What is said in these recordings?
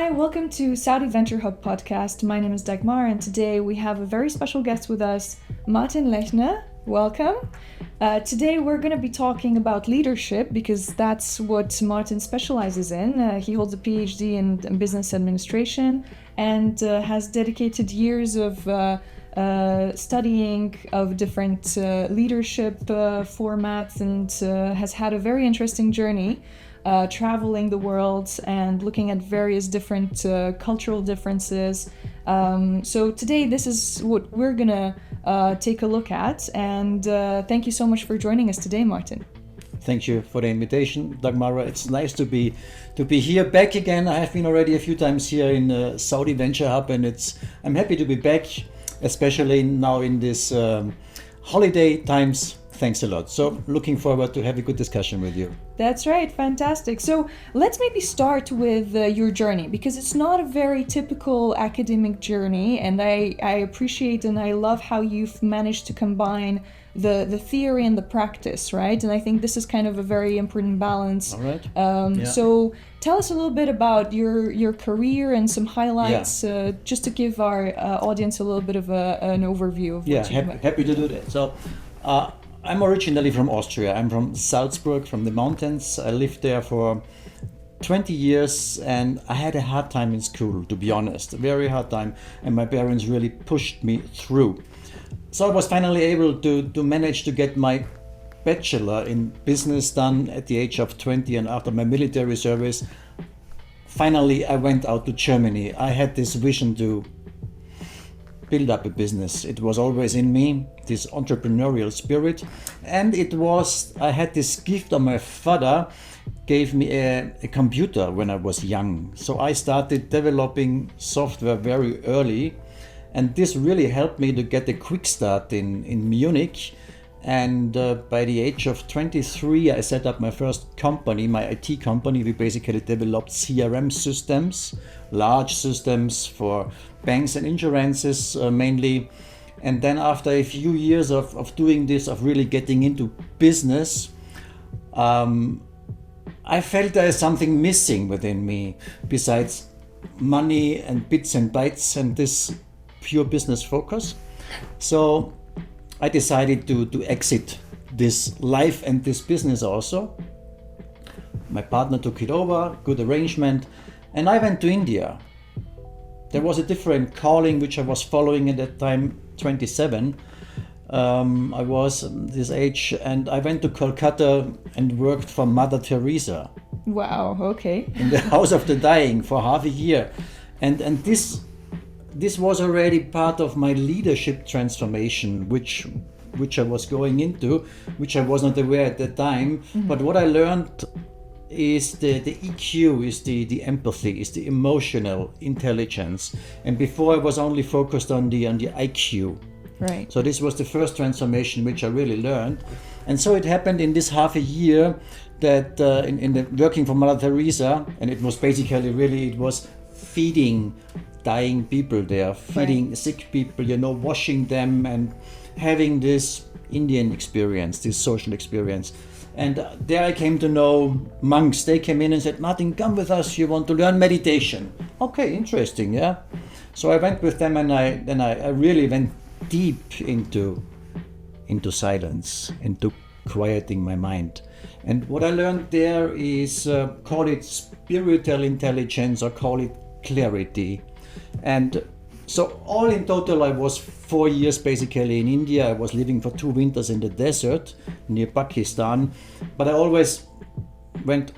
Hi, welcome to Saudi Venture Hub podcast. My name is Dagmara, and today we have a very special guest with us, Martin Lerchner. Welcome. Today we're going to be talking about leadership because that's what Martin specializes in. He holds a PhD in business administration and has dedicated years of studying of different leadership formats and has had a very interesting journey. Traveling the world and looking at various different cultural differences. So today this is what we're gonna take a look at, and thank you so much for joining us today, Martin. Thank you for the invitation, Dagmara. It's nice to be here back again. I have been already a few times here in Saudi Venture Hub, and I'm happy to be back, especially now in this holiday times. Thanks a lot. So looking forward to have a good discussion with you. That's right. Fantastic. So let's maybe start with your journey, because it's not a very typical academic journey. And I appreciate and I love how you've managed to combine the theory and the practice, right? And I think this is kind of a very important balance. All right. So tell us a little bit about your career and some highlights, just to give our audience a little bit of an overview of what you've done. Happy to do that. So I'm originally from Austria. I'm from Salzburg, from the mountains. I lived there for 20 years and I had a hard time in school, to be honest, a very hard time. And my parents really pushed me through. So I was finally able to manage to get my bachelor in business done at the age of 20, and after my military service, finally I went out to Germany. I had this vision to build up a business. It was always in me, this entrepreneurial spirit. And I had this gift of my father, gave me a computer when I was young. So I started developing software very early. And this really helped me to get a quick start in Munich. And by the age of 23, I set up my first company, my IT company. We basically developed CRM systems, large systems for banks and insurances mainly. And then after a few years of doing this, of really getting into business, I felt there is something missing within me besides money and bits and bytes and this pure business focus. So I decided to exit this life and this business also. My partner took it over, good arrangement, and I went to India. There was a different calling which I was following at that time, 27. I was this age, and I went to Kolkata and worked for Mother Teresa. Wow, okay. In the House of the Dying for half a year. And this was already part of my leadership transformation, which I was going into, which I was not aware at that time. Mm-hmm. But what I learned is the EQ, is the empathy, is the emotional intelligence. And before I was only focused on the IQ. Right. So this was the first transformation which I really learned. And so it happened in this half a year that in the working for Mother Teresa, and it was basically really, it was feeding dying people there, feeding sick people, washing them and having this Indian experience, this social experience. And there I came to know monks. They came in and said, Martin, come with us, you want to learn meditation. Okay, interesting, yeah. So I went with them, and I really went deep into silence, into quieting my mind. And what I learned there is, call it spiritual intelligence or call it clarity. And so all in total, I was 4 years basically in India. I was living for 2 winters in the desert near Pakistan. But I always went,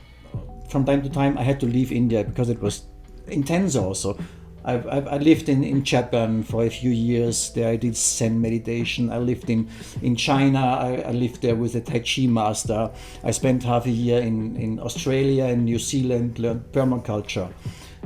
from time to time, I had to leave India because it was intense also. I lived in Japan for a few years. There I did Zen meditation. I lived in China. I lived there with a Tai Chi master. I spent half a year in Australia and New Zealand, learned permaculture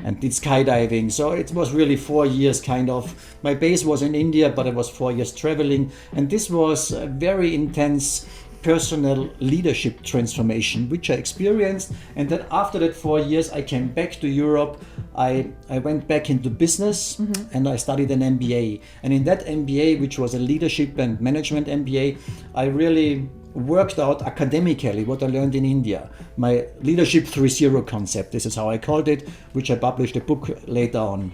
and did skydiving. So it was really 4 years kind of. My base was in India, but it was 4 years traveling. And this was a very intense personal leadership transformation, which I experienced. And then after that 4 years, I came back to Europe. I went back into business, and I studied an MBA. And in that MBA, which was a leadership and management MBA, I really worked out academically what I learned in India. My Leadership 3.0 concept, this is how I called it, which I published a book later on.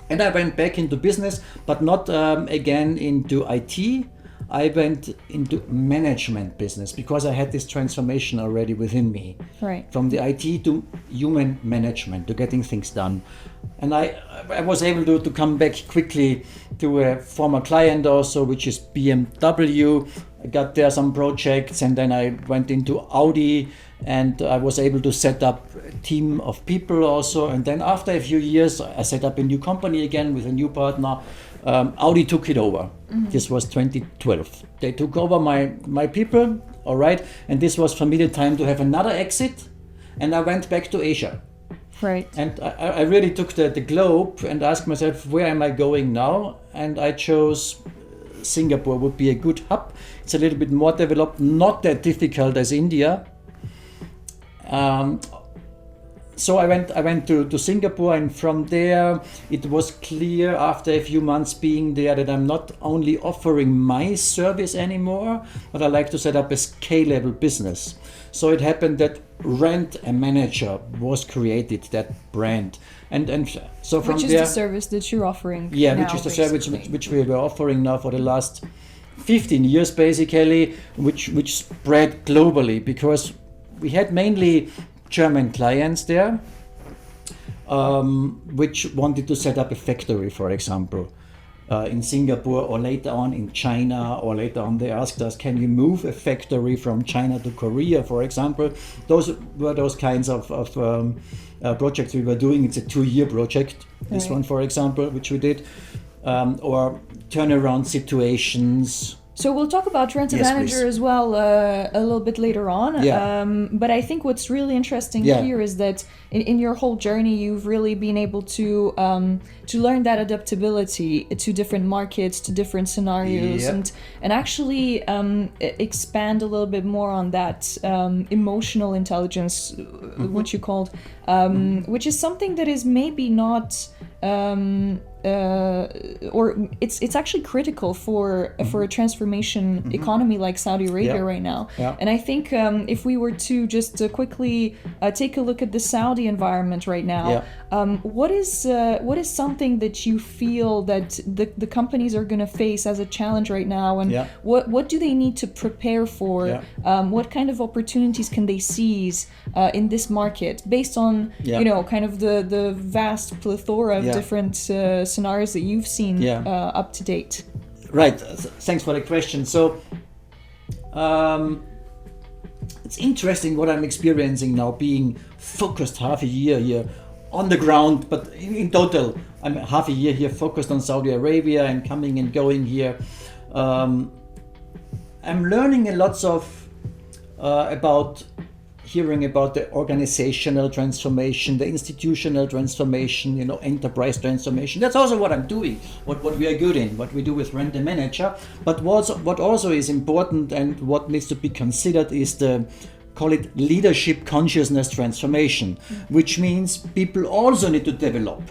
And I went back into business, but not again into IT. I went into management business because I had this transformation already within me. Right. From the IT to human management, to getting things done. And I was able to come back quickly to a former client also, which is BMW. I got there some projects, and then I went into Audi, and I was able to set up a team of people also. And then after a few years, I set up a new company again with a new partner. Audi took it over. Mm-hmm. This was 2012. They took over my people, all right, and this was for me the time to have another exit, and I went back to Asia. Right. And I really took the globe and asked myself, where am I going now? And I chose Singapore would be a good hub. It's a little bit more developed, not that difficult as India. So I went to Singapore, and from there it was clear after a few months being there that I'm not only offering my service anymore, but I like to set up a scalable business. So it happened that Rent a Manager was created, that brand. And so from there... Which is there, the service that you're offering yeah, now, which is the basically. service which we were offering now for the last 15 years basically, which spread globally, because we had mainly German clients there, which wanted to set up a factory, for example, in Singapore, or later on in China, or later on they asked us, can you move a factory from China to Korea, for example. Those were those kinds of projects we were doing. It's a 2-year project, this Right. one, for example, which we did, or turnaround situations. So we'll talk about Rent a Yes, Manager please. as well a little bit later on. Yeah. But I think what's really interesting Yeah. here is that in your whole journey, you've really been able to learn that adaptability to different markets, to different scenarios, Yep. and actually expand a little bit more on that emotional intelligence, what you called, which is something that is maybe not. Or it's actually critical for a transformation economy like Saudi Arabia Yeah. right now. Yeah. And I think if we were to just quickly take a look at the Saudi environment right now, what is something that you feel that the companies are going to face as a challenge right now, and Yeah. what do they need to prepare for? Yeah. What kind of opportunities can they seize in this market based on Yeah. kind of the vast plethora of Yeah. different scenarios that you've seen up to date? Right. Thanks for the question. So it's interesting what I'm experiencing now, being focused half a year here on the ground, but in total, I'm half a year here focused on Saudi Arabia and coming and going here. I'm learning a lot of hearing about the organizational transformation, the institutional transformation, enterprise transformation. That's also what I'm doing, what we are good in, what we do with Rent a Manager. But what also is important and what needs to be considered is call it leadership consciousness transformation, which means people also need to develop.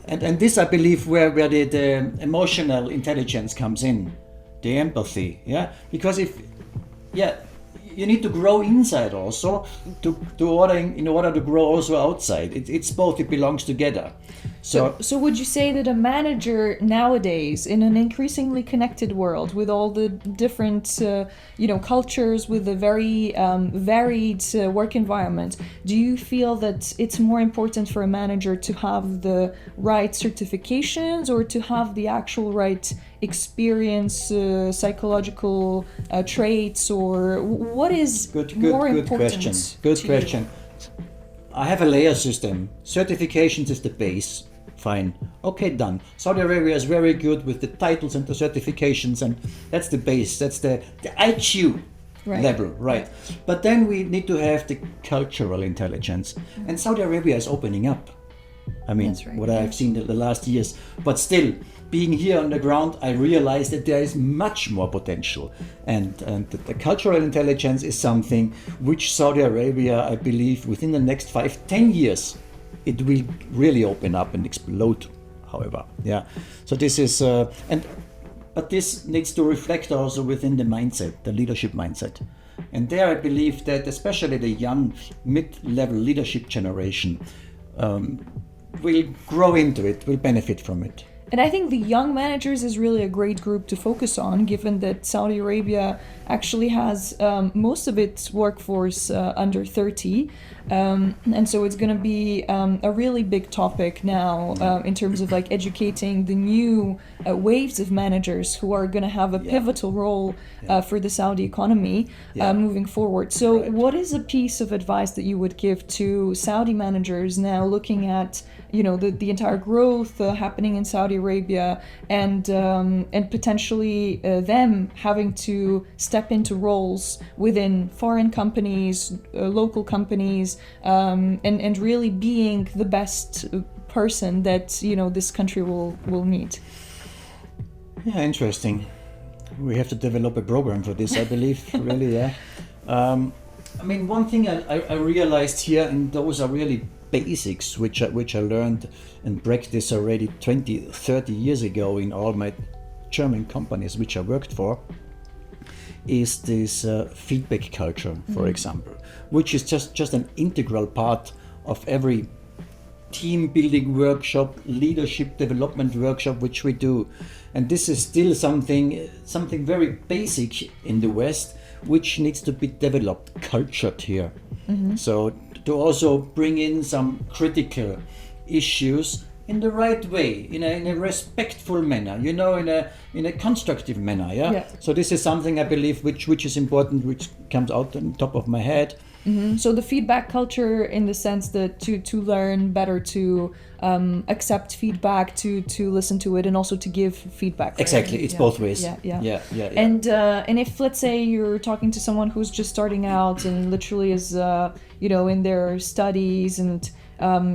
And this, I believe, where the emotional intelligence comes in, the empathy, because you need to grow inside also in order to grow also outside. It's both. It belongs together. So would you say that a manager nowadays, in an increasingly connected world with all the different cultures, with a very varied work environment, do you feel that it's more important for a manager to have the right certifications or to have the actual right experience, psychological traits, or what is more important? Good question. I have a layer system. Certifications is the base. Fine. Okay, done. Saudi Arabia is very good with the titles and the certifications, and that's the base. That's the IQ level, right? But then we need to have the cultural intelligence. And Saudi Arabia is opening up. I mean, what I've seen the last years. But still, being here on the ground, I realized that there is much more potential. And the cultural intelligence is something which Saudi Arabia, I believe, within the next 5-10 years, it will really open up and explode, however. So this is, and But this needs to reflect also within the mindset, the leadership mindset. And there I believe that especially the young mid-level leadership generation will grow into it, will benefit from it. And I think the young managers is really a great group to focus on, given that Saudi Arabia actually has most of its workforce under 30. And so it's going to be a really big topic now in terms of like educating the new waves of managers who are going to have a pivotal role for the Saudi economy moving forward. So what is a piece of advice that you would give to Saudi managers now looking at, you know, the entire growth happening in Saudi Arabia and potentially them having to step into roles within foreign companies, local companies, and really being the best person that, you know, this country will need? Yeah, interesting. We have to develop a program for this, I believe, really, yeah. I mean, one thing I realized here, and those are really basics which I learned and practiced already 20, 30 years ago in all my German companies which I worked for, is this feedback culture, for example, which is just an integral part of every team building workshop, leadership development workshop which we do. And this is still something very basic in the West, which needs to be developed, cultured here. So to also bring in some critical issues in the right way, in a respectful manner, you know, in a constructive manner. Yeah. So this is something I believe which is important, which comes out on top of my head. So the feedback culture, in the sense that to learn better to accept feedback, to listen to it, and also to give feedback. Right? Exactly, it's both ways. Yeah. And if, let's say, you're talking to someone who's just starting out and literally is in their studies and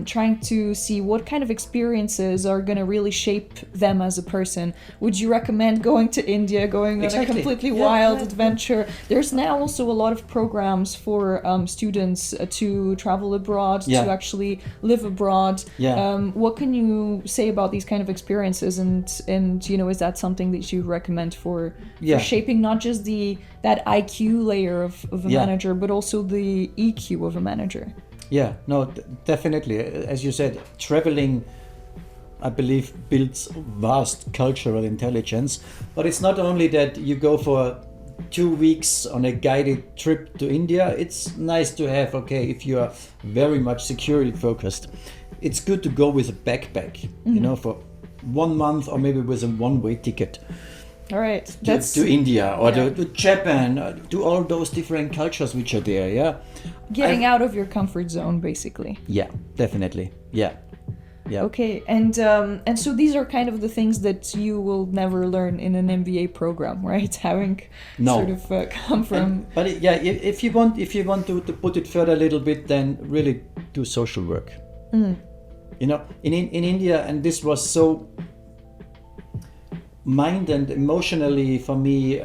trying to see what kind of experiences are going to really shape them as a person, would you recommend going to India, going on a completely wild adventure? There's now also a lot of programs for students to travel abroad, to actually live abroad. What can you say about these kind of experiences, and you know, is that something that you recommend for shaping not just that IQ layer of a manager, but also the EQ of a manager? Yeah, no, definitely. As you said, traveling, I believe, builds vast cultural intelligence. But it's not only that you go for 2 weeks on a guided trip to India. It's nice to have, if you are very much security focused, it's good to go with a backpack, you know, for 1 month, or maybe with a one-way ticket. All right, to India or to Japan, to all those different cultures which are there. Getting out of your comfort zone, basically. Yeah, definitely. Yeah. Okay, and so these are kind of the things that you will never learn in an MBA program, right? Having sort of come from. If you want to put it further a little bit, then really do social work. You know, in India, and this was so mind and emotionally for me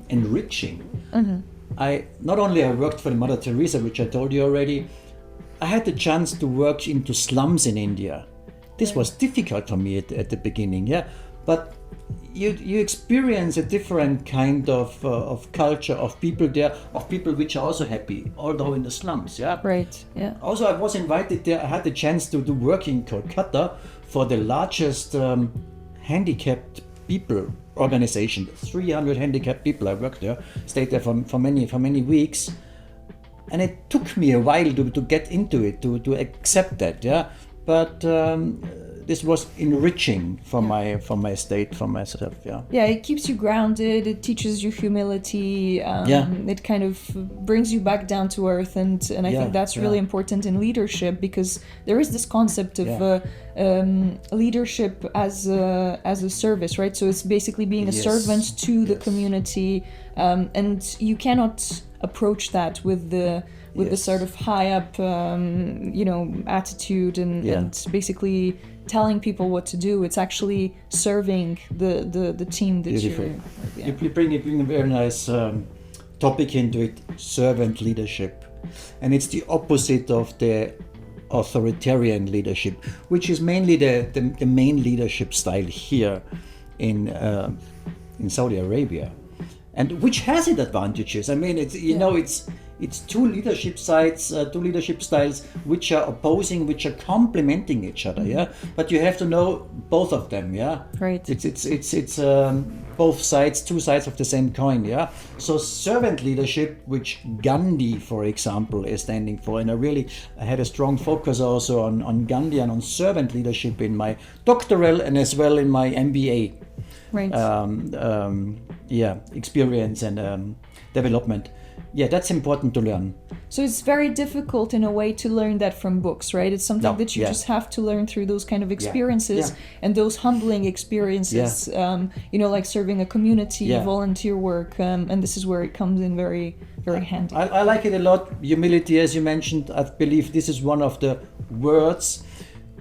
enriching. I worked for the Mother Teresa, which I told you already. I had the chance to work into slums in India. This was difficult for me at the beginning, but you experience a different kind of culture, of people there, of people which are also happy, although in the slums. Also, I was invited there. I had the chance to do work in Kolkata for the largest handicapped people organization. 300 handicapped people. I worked there, stayed there for many weeks, and it took me a while to get into it, to accept that. But this was enriching for my state, for myself. It keeps you grounded. It teaches you humility. It kind of brings you back down to earth, and I think that's really important in leadership, because there is this concept of leadership as a service, right? So it's basically being a servant to the community, and you cannot approach that with the sort of high up attitude and basically telling people what to do. It's actually serving the team that you bring a very nice topic into it: servant leadership. And it's the opposite of the authoritarian leadership, which is mainly the main leadership style here in in Saudi Arabia, and which has its advantages. I mean, it's it's two leadership styles which are opposing, which are complementing each other. Yeah, but you have to know both of them. Yeah, right. It's both sides, two sides of the same coin. Yeah. So servant leadership, which Gandhi, for example, is standing for, and I had a strong focus also on Gandhi and on servant leadership in my doctoral and as well in my MBA. Right. Experience and development. Yeah, that's important to learn. So it's very difficult in a way to learn that from books, right? It's something that you just have to learn through those kind of experiences and those humbling experiences, like serving a community, volunteer work, and this is where it comes in very, very handy. I like it a lot. Humility, as you mentioned, I believe this is one of the words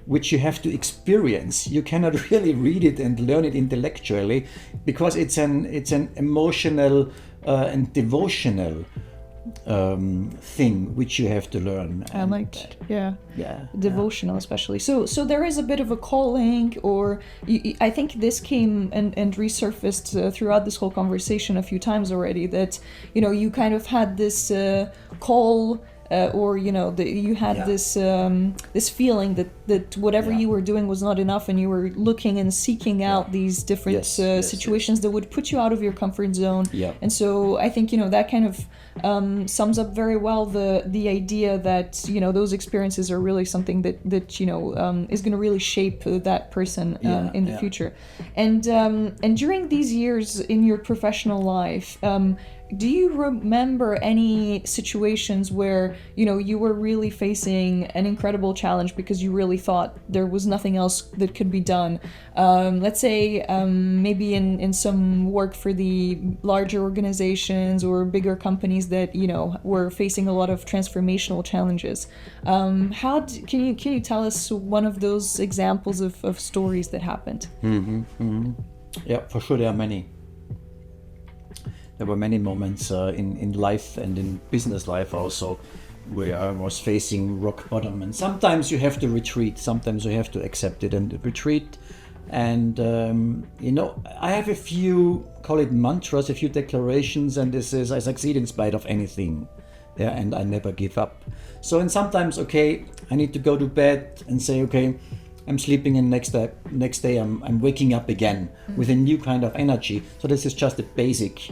which you have to experience. You cannot really read it and learn it intellectually, because it's an emotional and devotional thing which you have to learn. I like that. Devotional especially. So there is a bit of a calling, or I think this came and resurfaced throughout this whole conversation a few times already, that you kind of had this call. You had this feeling that whatever you were doing was not enough, and you were looking and seeking out these different situations that would put you out of your comfort zone. Yeah. And so I think that kind of sums up very well the idea that those experiences are really something that is going to really shape that person in the future. And during these years in your professional life, do you remember any situations where you were really facing an incredible challenge because you really thought there was nothing else that could be done? Let's say maybe in some work for the larger organizations or bigger companies that were facing a lot of transformational challenges. Can you tell us one of those examples of stories that happened? Yeah, for sure, there are many. There were many moments in life and in business life also where I was facing rock bottom, and sometimes you have to retreat, sometimes you have to accept it and retreat. And I have a few, call it mantras, a few declarations, and this is: I succeed in spite of anything, and I never give up. So, and sometimes, I need to go to bed and say, I'm sleeping, and next day I'm waking up again with a new kind of energy. So this is just a basic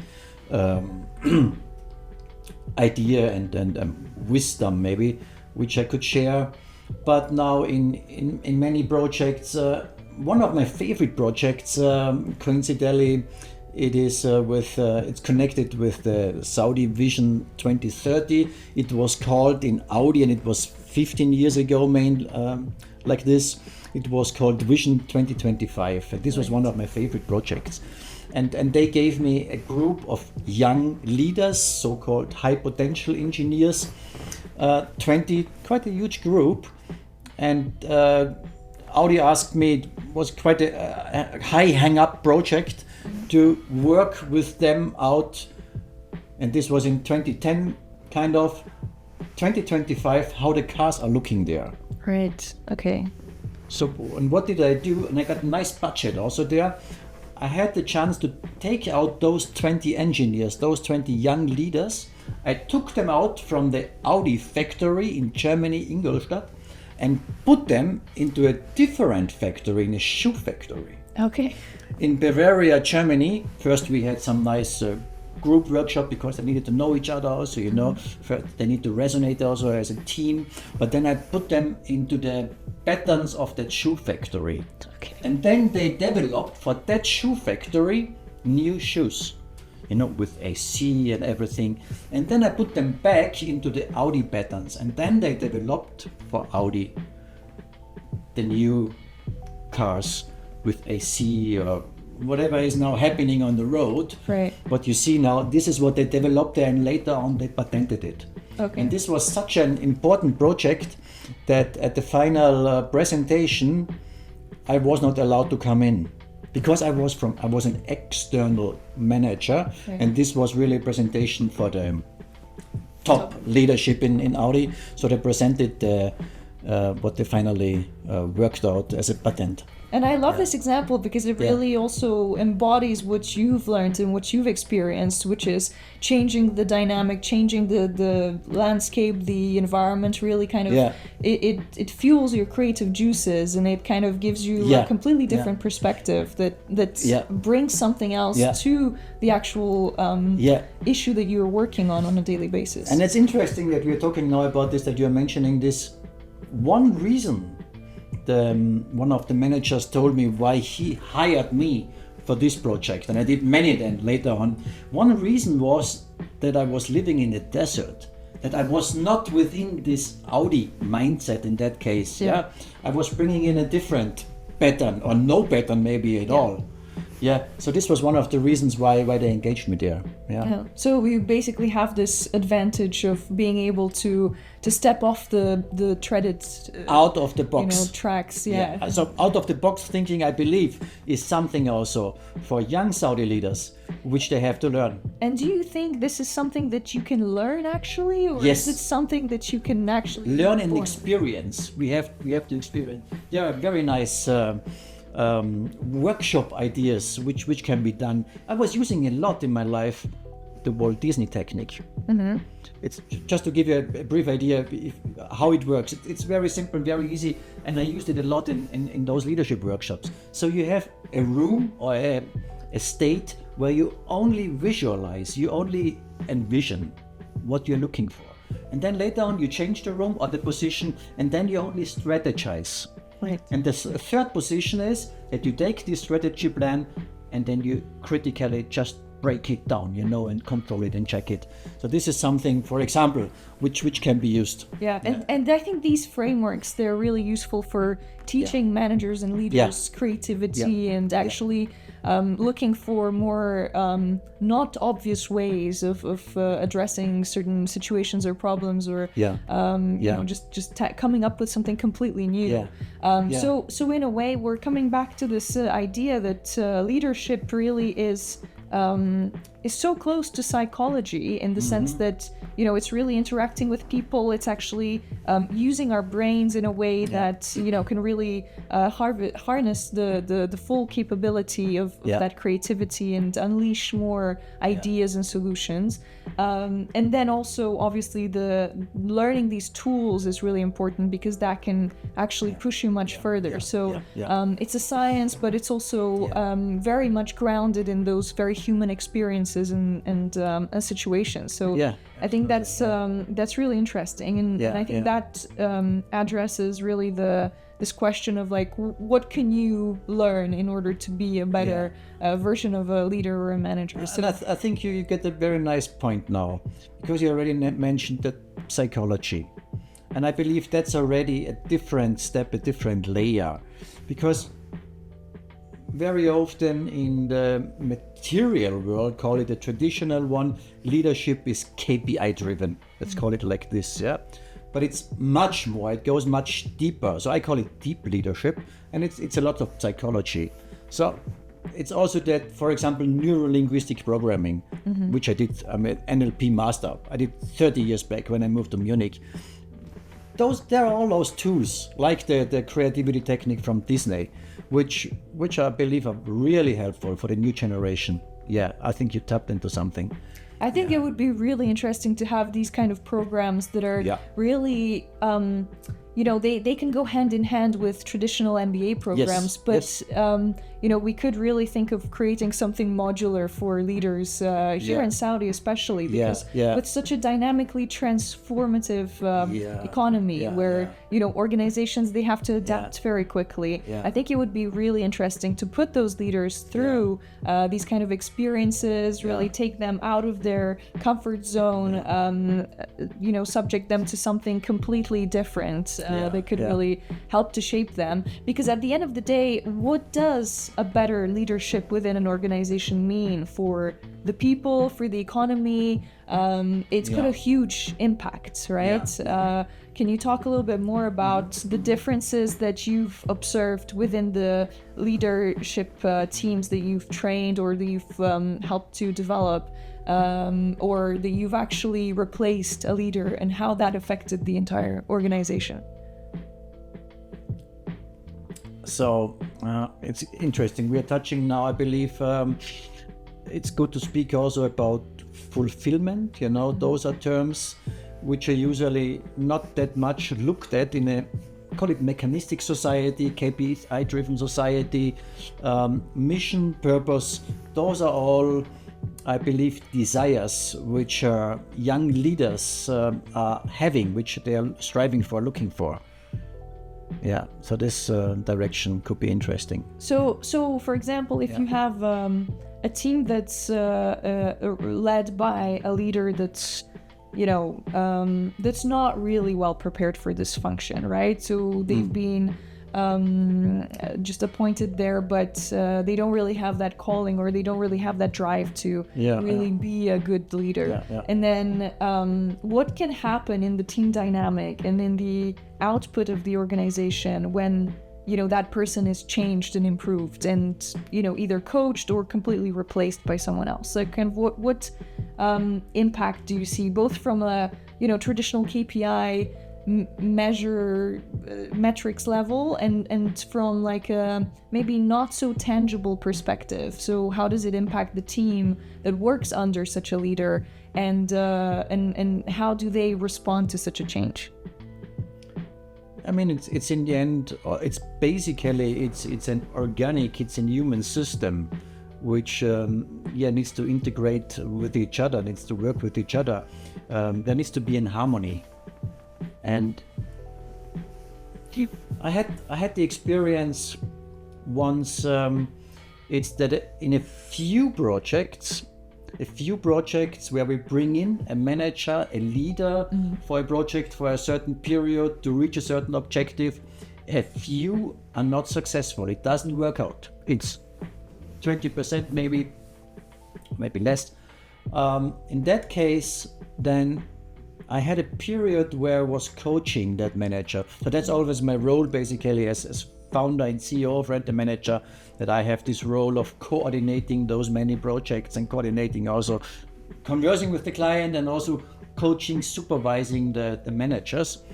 idea and wisdom maybe, which I could share. But now in many projects, one of my favorite projects, coincidentally, it is it's connected with the Audi Vision 2030. It was called in Audi, and it was 15 years ago, like this. It was called Vision 2025. And this was one of my favorite projects. And they gave me a group of young leaders, so-called high potential engineers, 20, quite a huge group. And Audi asked me, it was quite a high hang-up project, to work with them out. And this was in 2010, kind of 2025, how the cars are looking there. Right, okay. So, and what did I do? And I got a nice budget also there. I had the chance to take out those 20 engineers, those 20 young leaders. I took them out from the Audi factory in Germany, Ingolstadt, and put them into a different factory, in a shoe factory. Okay. In Bavaria, Germany. First we had some nice group workshop, because they needed to know each other also, First, they need to resonate also as a team. But then I put them into the patterns of that shoe factory. Okay. And then they developed for that shoe factory new shoes, with AC and everything. And then I put them back into the Audi patterns, and then they developed for Audi the new cars with AC or whatever is now happening on the road. Right. What you see now, this is what they developed there, and later on they patented it. Okay. And this was such an important project that at the final presentation, I was not allowed to come in, because I was an external manager, and this was really a presentation for the top leadership in Audi. So they presented what they finally worked out as a patent. And I love this example because it really also embodies what you've learned and what you've experienced, which is changing the dynamic, changing the landscape, the environment, really kind of, it fuels your creative juices, and it kind of gives you a completely different perspective that brings something else to the actual issue that you're working on a daily basis. And it's interesting that we're talking now about this, that you're mentioning this. One reason one of the managers told me why he hired me for this project, and I did many then later on. One reason was that I was living in the desert, that I was not within this Audi mindset in that case. I was bringing in a different pattern, or no pattern maybe at all. So this was one of the reasons why they engaged me there. So we basically have this advantage of being able to step off the treaded out of the box tracks. So out of the box thinking, I believe, is something also for young Saudi leaders which they have to learn. And do you think this is something that you can learn actually, or is it something that you can actually learn and experience? We have to experience. There are very nice workshop ideas which can be done. I was using a lot in my life the Walt Disney technique. It's just to give you a brief idea how it works. It's very simple, very easy, and I used it a lot in those leadership workshops. So you have a room or a state where you only visualize, you only envision what you're looking for, and then later on you change the room or the position, and then you only strategize. Right. And the third position is that you take this strategy plan and then you critically just break it down, and control it and check it. So this is something, for example, which can be used. And I think these frameworks, they're really useful for teaching managers and leaders creativity and actually looking for more not obvious ways of addressing certain situations or problems, or just coming up with something completely new. So in a way, we're coming back to this idea that leadership really is so close to psychology, in the sense that it's really interacting with people. It's actually using our brains in a way that can really harness the full capability of that creativity and unleash more ideas and solutions. And then also, obviously, the learning these tools is really important, because that can actually push you much further. So it's a science, but it's also very much grounded in those very human experiences and situations. So I think that's really interesting, and I think that addresses really this question of like, what can you learn in order to be a better version of a leader or a manager? So and I think you get a very nice point now, because you already mentioned the psychology, and I believe that's already a different step, a different layer, because very often in the material world, call it the traditional one, leadership is KPI driven. Let's call it like this, But it's much more, it goes much deeper. So I call it deep leadership, and it's a lot of psychology. So it's also that, for example, neuro-linguistic programming, which I did, I'm an NLP master. I did 30 years back when I moved to Munich. There are all those tools, like the creativity technique from Disney, which I believe are really helpful for the new generation. I think you tapped into something. I think it would be really interesting to have these kind of programs that are really, they can go hand in hand with traditional MBA programs, but we could really think of creating something modular for leaders here in Saudi, especially because with such a dynamically transformative economy where organizations, they have to adapt very quickly. I think it would be really interesting to put those leaders through these kind of experiences, really take them out of their comfort zone, subject them to something completely different that could really help to shape them. Because at the end of the day, what does a better leadership within an organization mean for the people, for the economy? It's got a huge impact, right? Can you talk a little bit more about the differences that you've observed within the leadership teams that you've trained, or that you've helped to develop, or that you've actually replaced a leader, and how that affected the entire organization? So it's interesting. We are touching now, I believe, it's good to speak also about fulfillment. You know, those are terms which are usually not that much looked at in a, call it mechanistic society, KPI driven society, mission, purpose. Those are all, I believe, desires which young leaders are having, which they are striving for, looking for. Yeah, so this direction could be interesting. So for example, if you have a team that's led by a leader that's, that's not really well prepared for this function, right? So they've been just appointed there, but they don't really have that calling, or they don't really have that drive to really be a good leader. And then what can happen in the team dynamic and in the output of the organization when that person is changed and improved and either coached or completely replaced by someone else? So kind of what impact do you see, both from a traditional KPI metrics level and from like a maybe not so tangible perspective? So how does it impact the team that works under such a leader, and how do they respond to such a change? I mean, it's in the end, it's basically it's an organic, it's a human system which needs to integrate with each other, needs to work with each other. There needs to be in harmony. And I had the experience once. It's that in a few projects where we bring in a manager, a leader for a project for a certain period to reach a certain objective, a few are not successful. It doesn't work out. It's 20%, maybe less. In that case, then I had a period where I was coaching that manager. So that's always my role, basically, as founder and CEO of Rent a Manager, that I have this role of coordinating those many projects and coordinating, also conversing with the client, and also coaching, supervising the managers.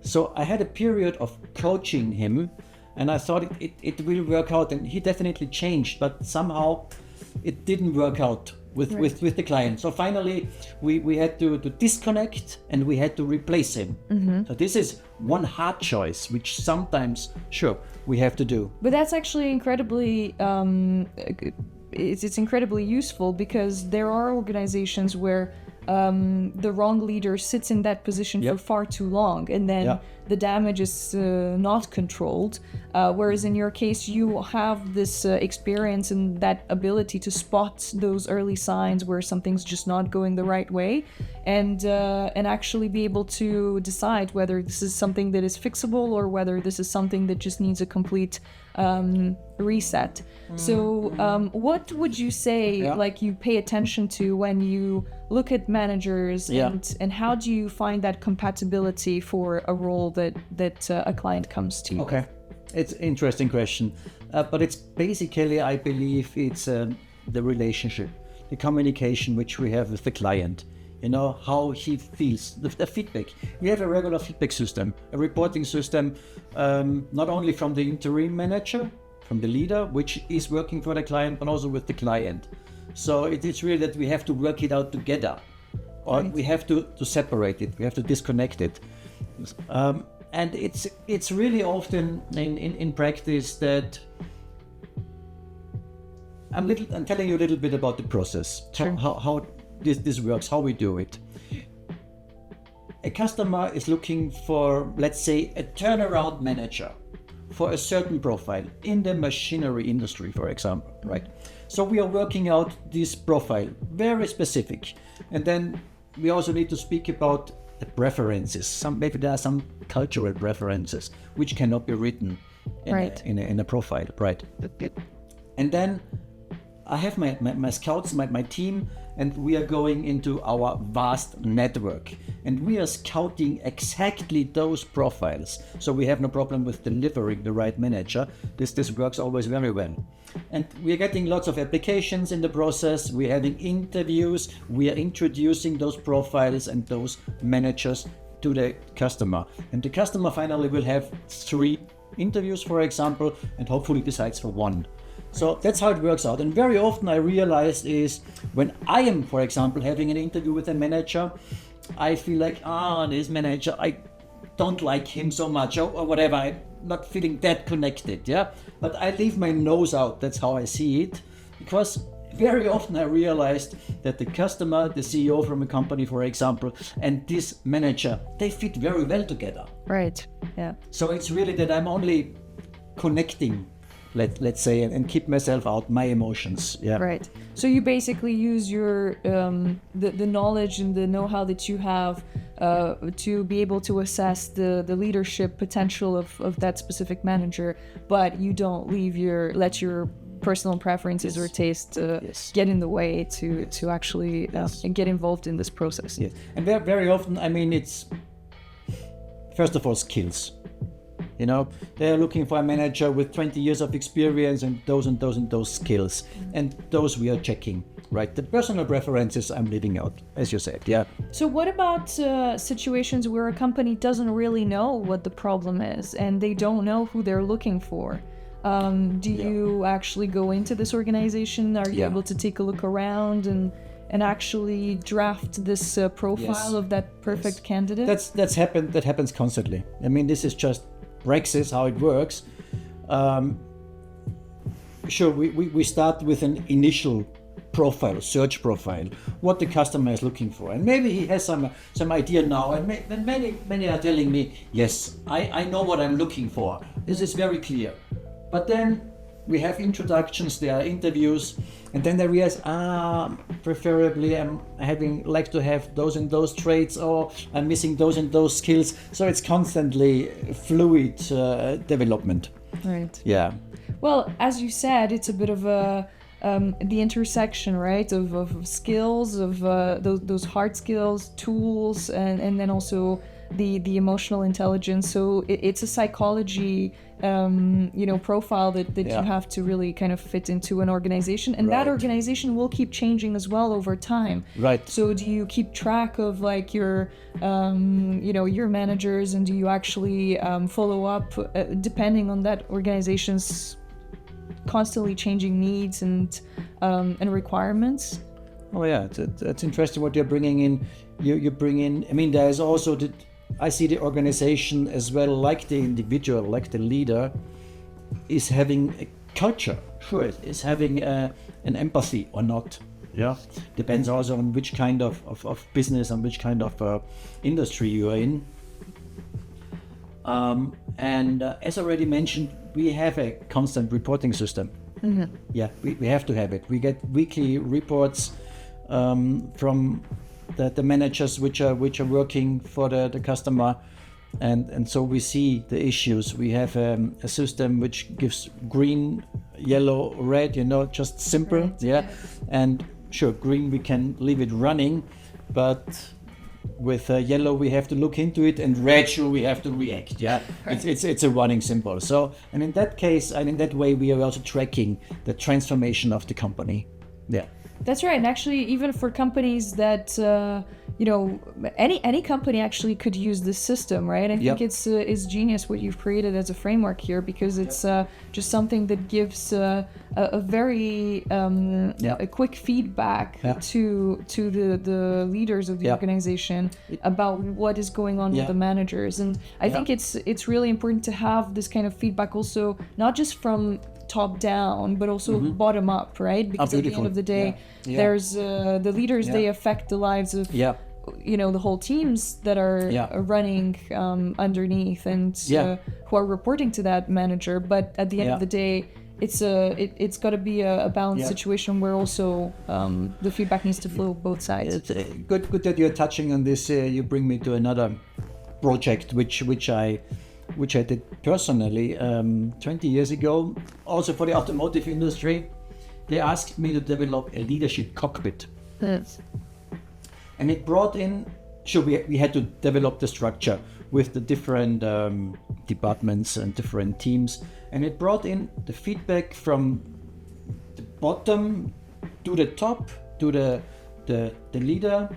So I had a period of coaching him, and I thought it will work out, and he definitely changed, but somehow it didn't work out with the client. So finally we had to disconnect, and we had to replace him. So this is one hard choice, which sometimes we have to do. But that's actually incredibly it's incredibly useful, because there are organizations where the wrong leader sits in that position for far too long, and then the damage is not controlled. Whereas in your case, you have this experience and that ability to spot those early signs where something's just not going the right way, and actually be able to decide whether this is something that is fixable or whether this is something that just needs a complete reset. So what would you say like you pay attention to when you look at managers, and how do you find that compatibility for a role that a client comes to you? Okay, it's an interesting question, but it's basically, I believe, it's the relationship, the communication which we have with the client. How he feels, the feedback. We have a regular feedback system, a reporting system, not only from the interim manager, from the leader, which is working for the client, but also with the client. So it's really that we have to work it out together, or we have to separate it, we have to disconnect it. And it's really often in practice that I'm telling you a little bit about the process, how this works, how we do it. A customer is looking for, let's say, a turnaround manager for a certain profile in the machinery industry, for example, right? So we are working out this profile, very specific. And then we also need to speak about the preferences. Maybe there are some cultural preferences which cannot be written in a profile, right? And then I have my scouts, my team, and we are going into our vast network, and we are scouting exactly those profiles. So we have no problem with delivering the right manager. This works always very well. And we are getting lots of applications in the process. We're having interviews. We are introducing those profiles and those managers to the customer. And the customer finally will have 3 interviews, for example, and hopefully decides for one. So that's how it works out. And very often I realized is when I am, for example, having an interview with a manager, I feel like, this manager, I don't like him so much or whatever. I'm not feeling that connected, yeah. But I leave my nose out. That's how I see it, because very often I realized that the customer, the CEO from a company, for example, and this manager, they fit very well together. Right. Yeah. So it's really that I'm only connecting, let's say, and keep myself out, my emotions. Yeah. Right. So you basically use your the knowledge and the know-how that you have to be able to assess the leadership potential of that specific manager, but you don't let your personal preferences or taste get in the way to actually get involved in this process. Yes. And very often, I mean, it's first of all skills. You know, they're looking for a manager with 20 years of experience and those skills. And those we are checking, right? The personal preferences I'm leaving out, as you said, yeah. So what about situations where a company doesn't really know what the problem is and they don't know who they're looking for? Do you actually go into this organization? Are you able to take a look around and actually draft this profile of that perfect candidate? That happens constantly. I mean, this is just Brexit, how it works. Sure, we start with an initial profile, search profile, what the customer is looking for, and maybe he has some idea now, and many are telling me, yes, I know what I'm looking for. This is very clear. But then we have introductions, there are interviews, and then they realize, preferably I'm like to have those and those traits, or I'm missing those and those skills. So it's constantly fluid development. Right. Yeah. Well, as you said, it's a bit of the intersection, right, of skills, of those hard skills, tools, and then also the emotional intelligence. So it's a psychology profile that you have to really kind of fit into an organization, and that organization will keep changing as well over time. Right. So do you keep track of like your your managers, and do you actually follow up depending on that organization's constantly changing needs and requirements? Oh yeah, that's interesting what you're bringing in. You bring in, I mean, there's also I see the organization as well, like the individual, like the leader, is having a culture. Sure, is having an empathy or not. Yeah, depends also on which kind of business and which kind of industry you are in. And as already mentioned, we have a constant reporting system. Mm-hmm. Yeah, we have to have it. We get weekly reports from the managers which are working for the customer, and so we see the issues. We have a system which gives green, yellow, red, just simple. Right. Yeah, and sure, green we can leave it running, but with yellow we have to look into it, and red, sure, we have to react. Yeah, it's a running symbol. So, and in that case, and in that way, we are also tracking the transformation of the company. Yeah. That's right. And actually, even for companies that, any company actually could use this system, right? I think it's genius what you've created as a framework here, because it's just something that gives a very a quick feedback to the leaders of the organization about what is going on with the managers. And I think it's really important to have this kind of feedback also, not just from top down, but also bottom up, right? Because at the end of the day, there's the leaders, they affect the lives of the whole teams that are running underneath and who are reporting to that manager. But at the end of the day, it's got to be a balanced situation where also the feedback needs to flow both sides. It's good that you're touching on this. You bring me to another project which I did personally 20 years ago, also for the automotive industry. They asked me to develop a leadership cockpit. Yes. And it brought in, sure, we had to develop the structure with the different departments and different teams. And it brought in the feedback from the bottom to the top, to the leader.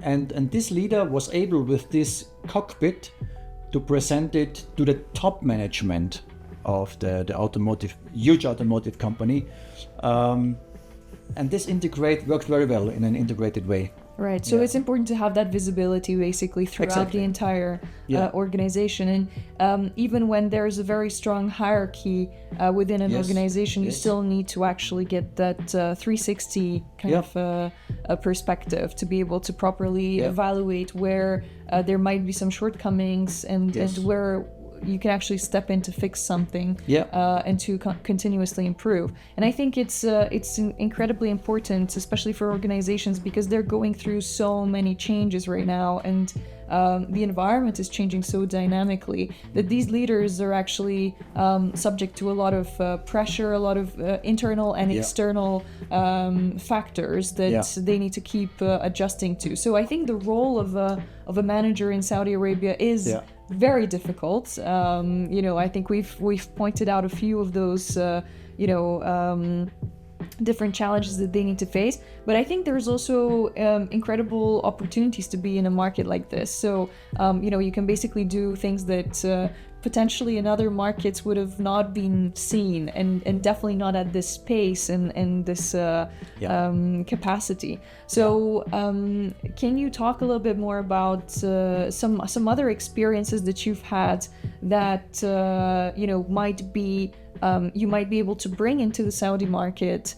And this leader was able, with this cockpit, to present it to the top management of the huge automotive company. And this worked very well in an integrated way. Right, so it's important to have that visibility basically throughout the entire organization. And even when there's a very strong hierarchy within an organization, you still need to actually get that 360 kind of a perspective to be able to properly evaluate where there might be some shortcomings and where you can actually step in to fix something and to continuously improve. And I think it's incredibly important, especially for organizations, because they're going through so many changes right now, and the environment is changing so dynamically that these leaders are actually subject to a lot of pressure, a lot of internal and external factors that they need to keep adjusting to. So I think the role of a manager in Saudi Arabia is very difficult. I think we've pointed out a few of those different challenges that they need to face, but I think there's also incredible opportunities to be in a market like this. So you can basically do things that potentially in other markets would have not been seen, and definitely not at this pace and this capacity. So can you talk a little bit more about some other experiences that you've had that might be you might be able to bring into the Saudi market,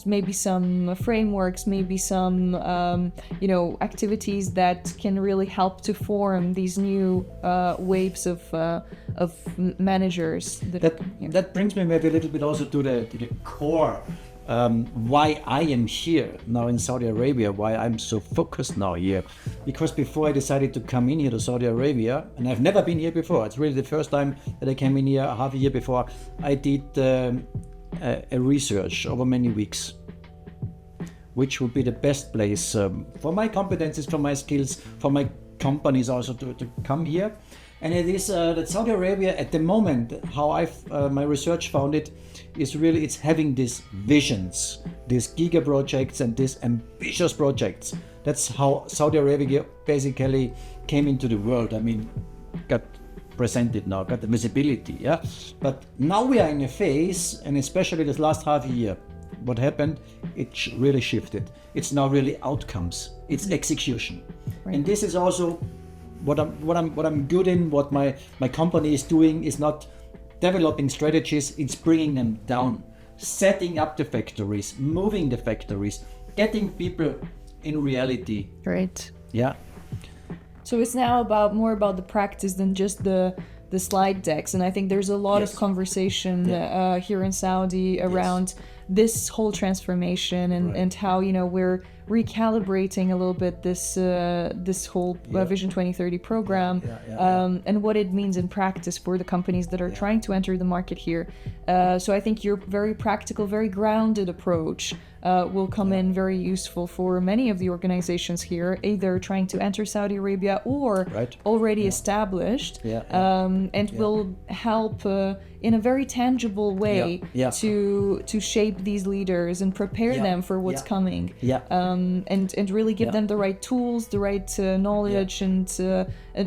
maybe some frameworks, maybe some activities that can really help to form these new waves of managers. That brings me maybe a little bit also to the core. Why I am here now in Saudi Arabia, why I'm so focused now here. Because before I decided to come in here to Saudi Arabia, and I've never been here before, it's really the first time that I came in here half a year before, I did a research over many weeks, which would be the best place for my competencies, for my skills, for my companies also to come here. And it is that Saudi Arabia at the moment, how my research found it, is really it's having these visions, these giga projects and these ambitious projects. That's how Saudi Arabia basically came into the world. I mean, got presented now, got the visibility, But now we are in a phase, and especially this last half year, what happened, it really shifted. It's now really outcomes, it's execution. Right. And this is also what I'm good in, what my company is doing is not developing strategies, it's bringing them down, setting up the factories, moving the factories, getting people in reality. Right. Yeah. So it's now more about the practice than just the slide decks, and I think there's a lot of conversation here in Saudi around this whole transformation and how we're recalibrating a little bit this whole Vision 2030 program and what it means in practice for the companies that are trying to enter the market here. So I think your very practical, very grounded approach will come in very useful for many of the organizations here, either trying to enter Saudi Arabia or already established, and will help in a very tangible way to shape these leaders and prepare them for what's coming, and really give them the right tools, the right knowledge, and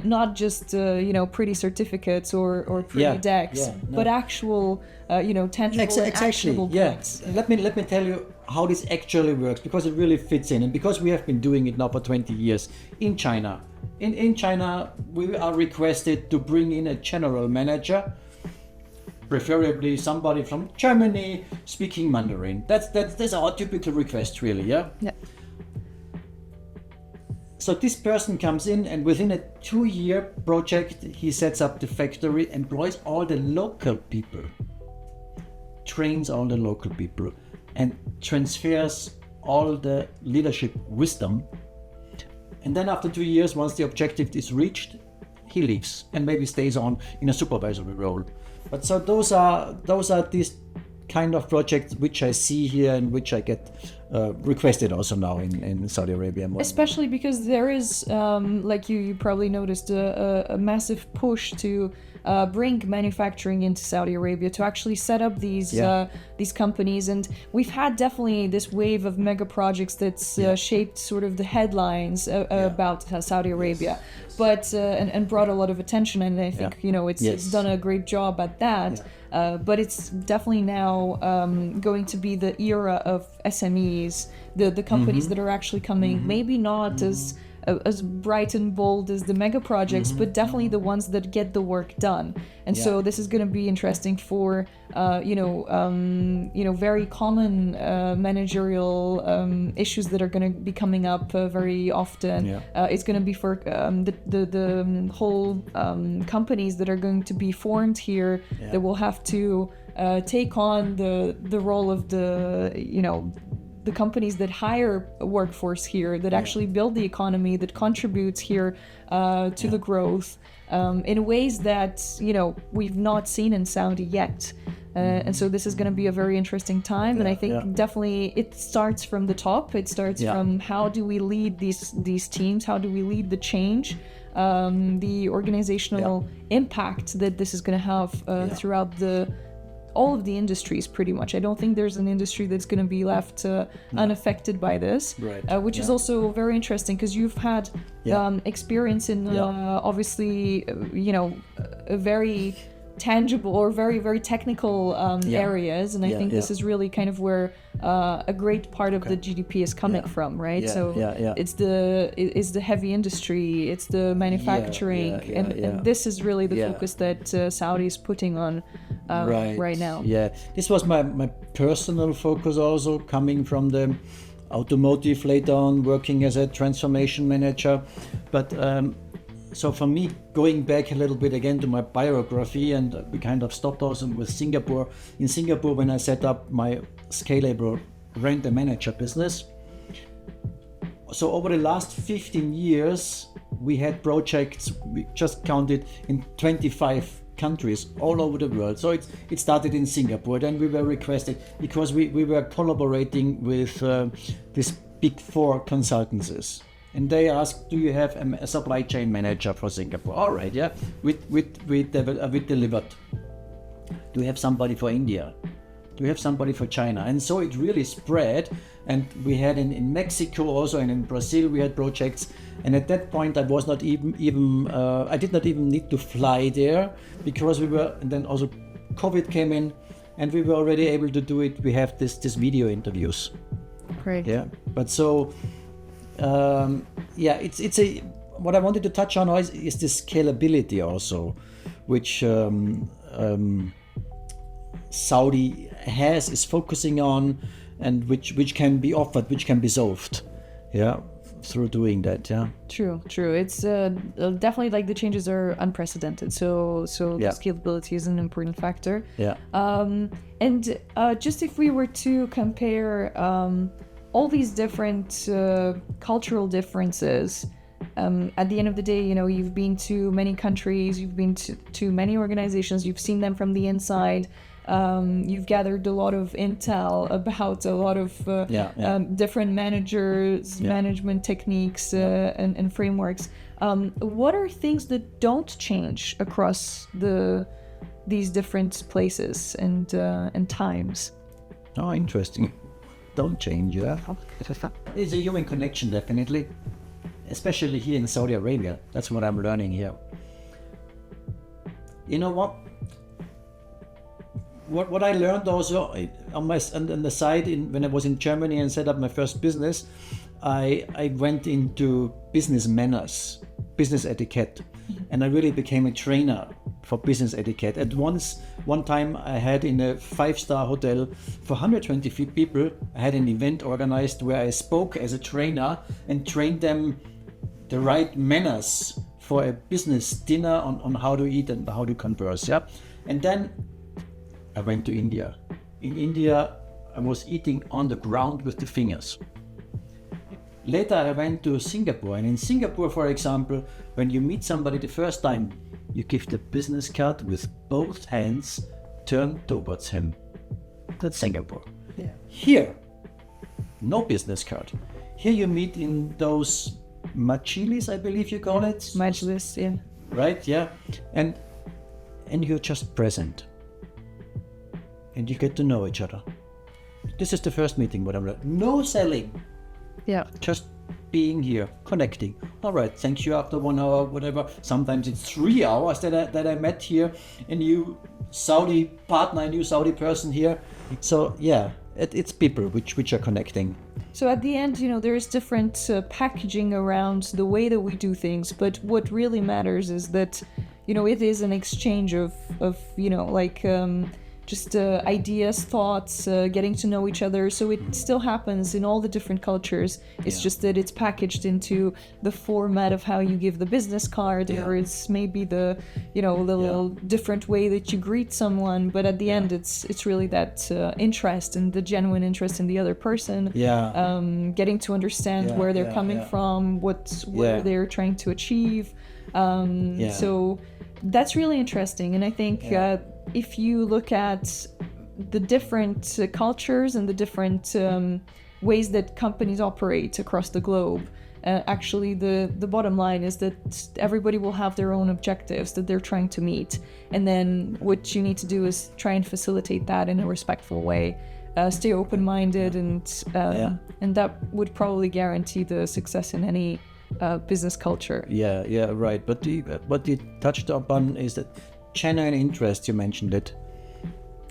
not just pretty certificates or pretty decks, but actual tangible and actionable points. Let me tell you how this actually works, because it really fits in, and because we have been doing it now for 20 years in China. In China, we are requested to bring in a general manager, preferably somebody from Germany speaking Mandarin. That's our typical request, really. Yeah. So this person comes in, and within a 2-year project, he sets up the factory, employs all the local people, trains all the local people, and transfers all the leadership wisdom. And then after 2 years, once the objective is reached, he leaves and maybe stays on in a supervisory role. But so those are these kind of projects which I see here and which I get requested also now in Saudi Arabia. Especially because there is, like you probably noticed, a massive push to bring manufacturing into Saudi Arabia, to actually set up these companies. And we've had definitely this wave of mega projects that's shaped sort of the headlines about Saudi Arabia. But and brought a lot of attention, and I think it's done a great job at that. But it's definitely now going to be the era of SMEs, the companies that are actually coming, maybe not as bright and bold as the mega projects, but definitely the ones that get the work done. And so this is going to be interesting for very common managerial issues that are going to be coming up very often. It's going to be for the whole companies that are going to be formed here that will have to take on the role of the companies that hire a workforce here, that actually build the economy, that contributes here to the growth in ways that we've not seen in Saudi yet. And so this is going to be a very interesting time, and I think definitely it starts from the top. It starts from how do we lead these teams, how do we lead the change, the organizational impact that this is going to have throughout all of the industries, pretty much. I don't think there's an industry that's going to be left unaffected by this, which is also very interesting, because you've had experience in obviously a very tangible or very, very technical areas, and I think this is really kind of where a great part of the GDP is coming from, right? It's the heavy industry, it's the manufacturing, and this is really the focus that Saudi is putting on right now. This was my personal focus also, coming from the automotive, later on working as a transformation manager. But so for me, going back a little bit again to my biography, and we kind of stopped also with Singapore. In Singapore, when I set up my scalable rent and manager business, so over the last 15 years, we had projects, we just counted, in 25 countries all over the world. So it started in Singapore, then we were requested, because we were collaborating with these big 4 consultancies. And they asked, do you have a supply chain manager for Singapore? All right, we delivered. Do you have somebody for India? Do you have somebody for China? And so it really spread. And we had in Mexico also, and in Brazil we had projects. And at that point I was not even I did not even need to fly there, because we were, and then also COVID came in, and we were already able to do it. We have this video interviews. Great. But so it's a, what I wanted to touch on is the scalability also, which Saudi is focusing on, and which can be offered, which can be solved through doing that. True. It's definitely, like, the changes are unprecedented, so the scalability is an important factor. And just if we were to compare all these different cultural differences, at the end of the day, you've been to many countries, you've been to many organizations, you've seen them from the inside, you've gathered a lot of intel about a lot of different management techniques and frameworks. What are things that don't change across these different places and times? Oh, interesting. Don't change, It's a human connection, definitely, especially here in Saudi Arabia. That's what I'm learning here. You know what I learned also on the side, when I was in Germany and set up my first business, I went into business manners, business etiquette, and I really became a trainer for business etiquette. At one time I had, in a 5-star hotel for 120 people, I had an event organized where I spoke as a trainer and trained them the right manners for a business dinner on how to eat and how to converse. And then I went to India. In India, I was eating on the ground with the fingers. Later I went to Singapore, and in Singapore, for example, when you meet somebody the first time, you give the business card with both hands turned towards him. That's Singapore. Here, no business card. Here you meet in those machilis, I believe you call it. Majlis, yeah. Right, yeah. And you're just present. And you get to know each other. This is the first meeting, what I'm like. No selling. Yeah. Just being here, connecting. All right, thank you after 1 hour, whatever. Sometimes it's 3 hours that I met here. A new Saudi partner, a new Saudi person here. So yeah, it's people which are connecting. So at the end, there's different packaging around the way that we do things, but what really matters is that, it is an exchange of just ideas, thoughts, getting to know each other. So it still happens in all the different cultures. It's just that it's packaged into the format of how you give the business card, or it's maybe the little different way that you greet someone. But at the end, it's really that interest and the genuine interest in the other person. Getting to understand where they're coming from, what they're trying to achieve. So that's really interesting. And I think if you look at the different cultures and the different ways that companies operate across the globe, actually the bottom line is that everybody will have their own objectives that they're trying to meet. And then what you need to do is try and facilitate that in a respectful way. Stay open-minded, and that would probably guarantee the success in any business culture. Yeah, right. But what you touched upon is that genuine interest, you mentioned it.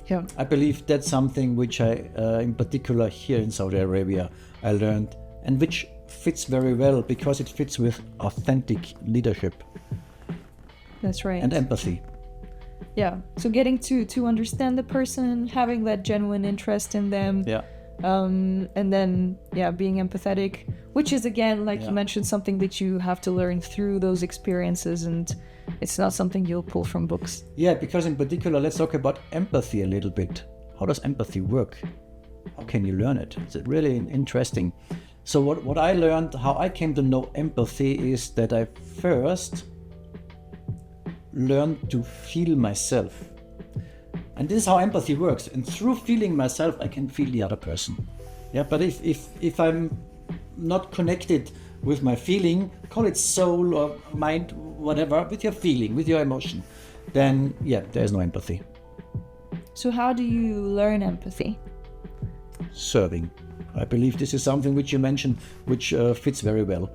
Yeah. I believe that's something which I, in particular here in Saudi Arabia, I learned, and which fits very well because it fits with authentic leadership. That's right. And empathy. Yeah. So getting to understand the person, having that genuine interest in them. Yeah. And then, being empathetic, which is, again, like you mentioned, something that you have to learn through those experiences, and it's not something you'll pull from books. Yeah, because in particular, let's talk about empathy a little bit. How does empathy work? How can you learn it? It's really interesting. So what I learned, how I came to know empathy, is that I first learned to feel myself. And this is how empathy works. And through feeling myself, I can feel the other person. Yeah, but if I'm not connected with my feeling, call it soul or mind, whatever, with your feeling, with your emotion, then there is no empathy. So how do you learn empathy? Serving. I believe this is something which you mentioned, which fits very well.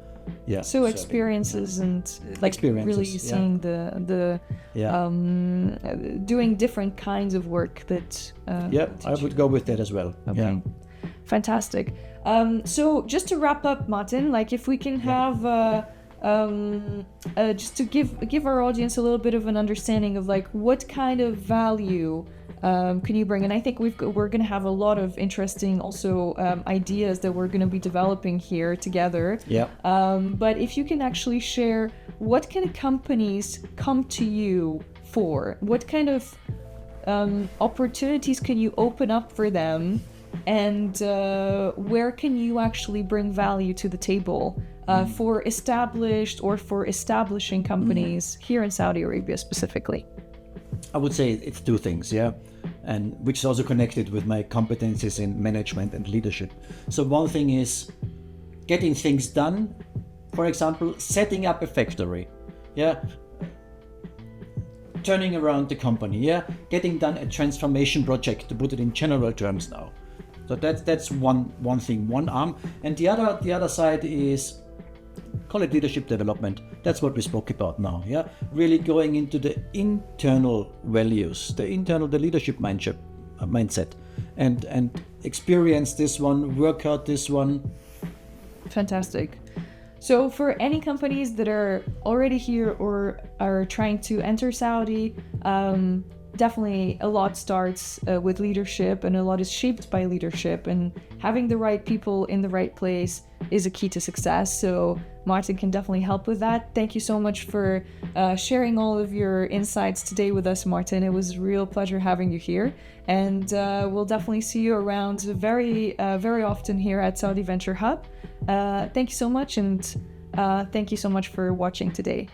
Yeah. So experiences and really seeing the doing different kinds of work that. I would go with that as well. Okay. Yeah. Fantastic. So just to wrap up, Martin, if we can have just to give our audience a little bit of an understanding of what kind of value can you bring? And I think we're going to have a lot of interesting also ideas that we're going to be developing here together. Yeah. But if you can actually share, what kind of companies come to you for? What kind of opportunities can you open up for them? And where can you actually bring value to the table for established or for establishing companies here in Saudi Arabia specifically? I would say it's two things, and which is also connected with my competencies in management and leadership. So one thing is getting things done. For example, setting up a factory, turning around the company, getting done a transformation project, to put it in general terms now. So that's one thing, one arm, and the other side is, call it leadership development. That's what we spoke about now. Really going into the internal values, the leadership mindset, and experience this one, work out this one. Fantastic. So for any companies that are already here or are trying to enter Saudi, definitely a lot starts with leadership, and a lot is shaped by leadership, and having the right people in the right place is a key to success. So Martin can definitely help with that. Thank you so much for sharing all of your insights today with us, Martin. It was a real pleasure having you here, and we'll definitely see you around very often here at Saudi Venture Hub. Thank you so much, and thank you so much for watching today.